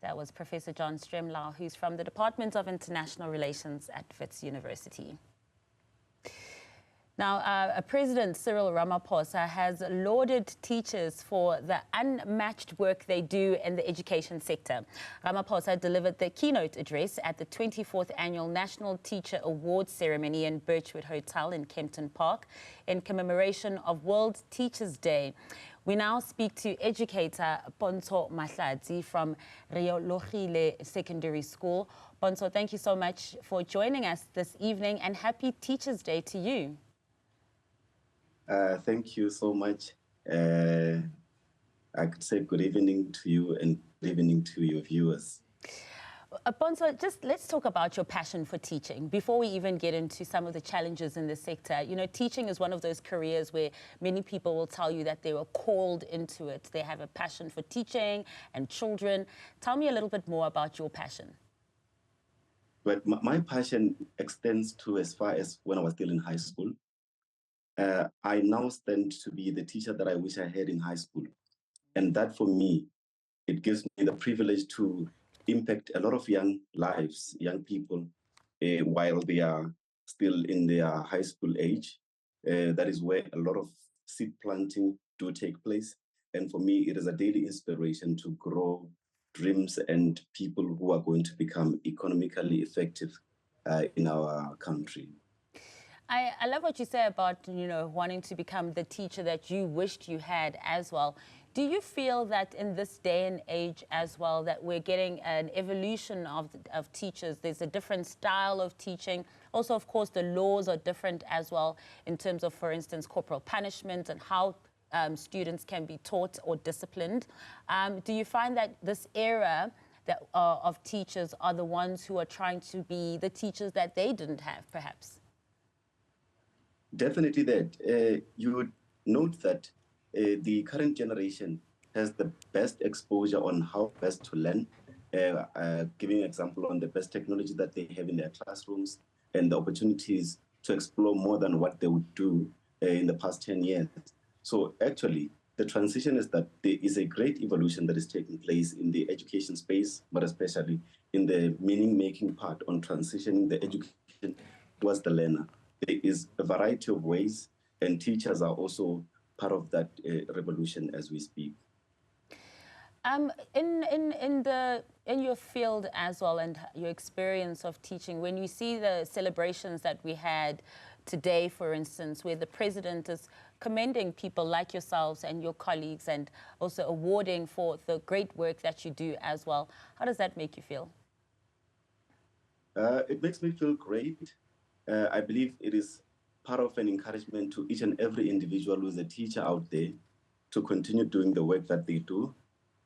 That was Professor John Stremlau, who's from the Department of International Relations at Wits University. Now, President Cyril Ramaphosa has lauded teachers for the unmatched work they do in the education sector. Ramaphosa delivered the keynote address at the 24th Annual National Teacher Awards ceremony in Birchwood Hotel in Kempton Park in commemoration of World Teachers' Day. We now speak to educator Pontsho Mahlatsi from Realogile Secondary School. Pontsho, thank you so much for joining us this evening, and happy Teachers' Day to you. Thank you so much. I could say good evening to you and good evening to your viewers. Pontsho, just let's talk about your passion for teaching before we even get into some of the challenges in the sector. You know, teaching is one of those careers where many people will tell you that they were called into it. They have a passion for teaching and children. Tell me a little bit more about your passion. But my passion extends to as far as when I was still in high school. I now stand to be the teacher that I wish I had in high school. And that for me, it gives me the privilege to impact a lot of young lives, young people, while they are still in their high school age. That is where a lot of seed planting do take place. And for me, it is a daily inspiration to grow dreams and people who are going to become economically effective in our country. I love what you say about, you know, wanting to become the teacher that you wished you had as well. Do you feel that in this day and age as well that we're getting an evolution of teachers? There's a different style of teaching. Also, of course, the laws are different as well in terms of, for instance, corporal punishment and how students can be taught or disciplined. Do you find that this era of teachers are the ones who are trying to be the teachers that they didn't have, perhaps? Definitely that. You would note that the current generation has the best exposure on how best to learn, giving an example on the best technology that they have in their classrooms and the opportunities to explore more than what they would do in the past 10 years. So actually, the transition is that there is a great evolution that is taking place in the education space, but especially in the meaning-making part on transitioning the education towards the learner. There is a variety of ways, and teachers are also part of that revolution as we speak. In your field as well and your experience of teaching, when you see the celebrations that we had today, for instance, where the president is commending people like yourselves and your colleagues and also awarding for the great work that you do as well, how does that make you feel? It makes me feel great. I believe it is part of an encouragement to each and every individual who is a teacher out there to continue doing the work that they do,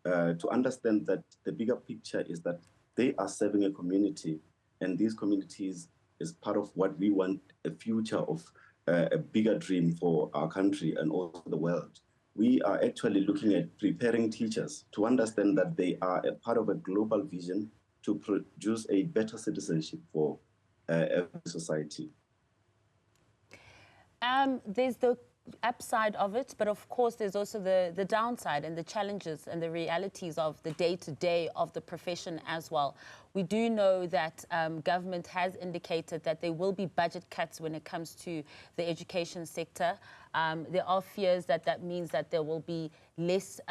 to understand that the bigger picture is that they are serving a community, and these communities is part of what we want, a future of a bigger dream for our country and also the world. We are actually looking at preparing teachers to understand that they are a part of a global vision to produce a better citizenship for every society. There's the upside of it, but of course there's also the downside and the challenges and the realities of the day-to-day of the profession as well. We do know that government has indicated that there will be budget cuts when it comes to the education sector. There are fears that that means that there will be less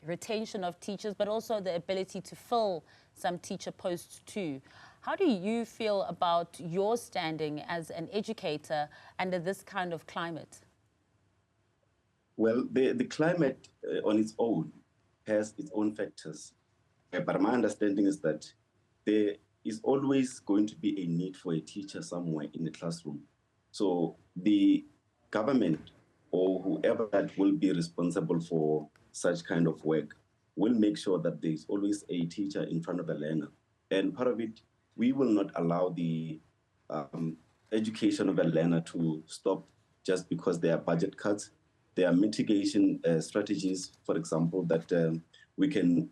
retention of teachers, but also the ability to fill some teacher posts too. How do you feel about your standing as an educator under this kind of climate? Well, the climate on its own has its own factors. But my understanding is that there is always going to be a need for a teacher somewhere in the classroom. So the government or whoever that will be responsible for such kind of work will make sure that there's always a teacher in front of a learner. And part of it, we will not allow the education of a learner to stop just because there are budget cuts. There are mitigation strategies, for example, that we can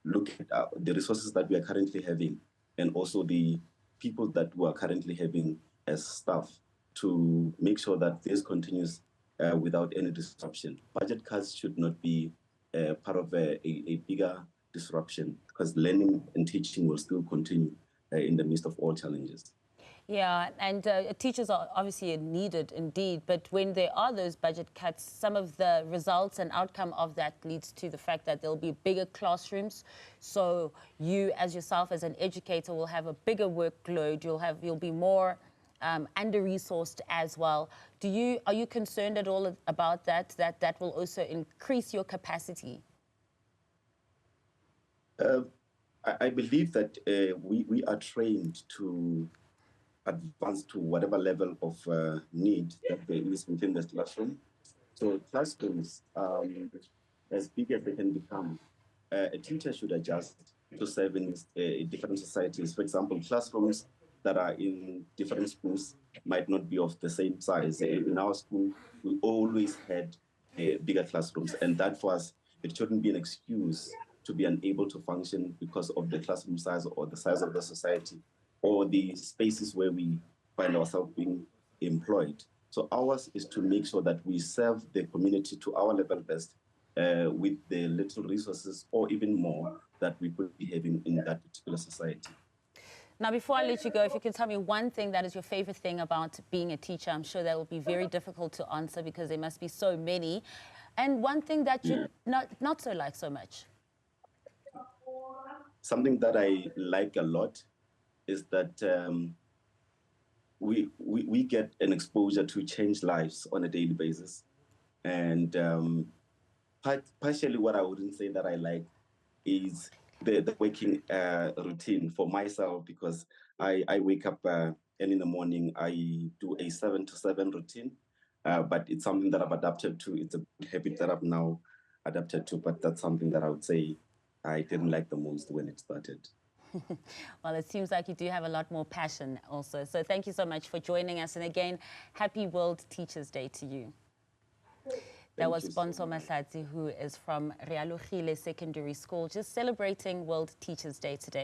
look at the resources that we are currently having and also the people that we are currently having as staff to make sure that this continues without any disruption. Budget cuts should not be part of a bigger disruption, because learning and teaching will still continue in the midst of all challenges. Yeah, and teachers are obviously needed indeed, but when there are those budget cuts, some of the results and outcome of that leads to the fact that there'll be bigger classrooms. So you, as yourself, as an educator, will have a bigger workload. You'll be more under-resourced as well. Are you concerned at all about that will also increase your capacity? I believe that we are trained to advance to whatever level of need that there is within the classroom. So classrooms, as big as they can become, a teacher should adjust to serve in different societies. For example, classrooms that are in different schools might not be of the same size. In our school, we always had bigger classrooms, and that for us, it shouldn't be an excuse to be unable to function because of the classroom size or the size of the society, or the spaces where we find ourselves being employed. So ours is to make sure that we serve the community to our level best with the little resources or even more that we could be having in that particular society. Now, before I let you go, if you can tell me one thing that is your favorite thing about being a teacher. I'm sure that will be very difficult to answer because there must be so many. And one thing that you not so like so much. Something that I like a lot is that we get an exposure to change lives on a daily basis. And partially what I wouldn't say that I like is the working routine for myself, because I wake up and in the morning I do a 7 to 7 routine, but it's something that I've adapted to. It's a habit that I've now adapted to, but that's something that I would say I didn't like the most when it started. Well, it seems like you do have a lot more passion also. So thank you so much for joining us. And again, happy World Teachers' Day to you. That was Pontsho Mahlatsi, who is from Realogile Secondary School, just celebrating World Teachers' Day today.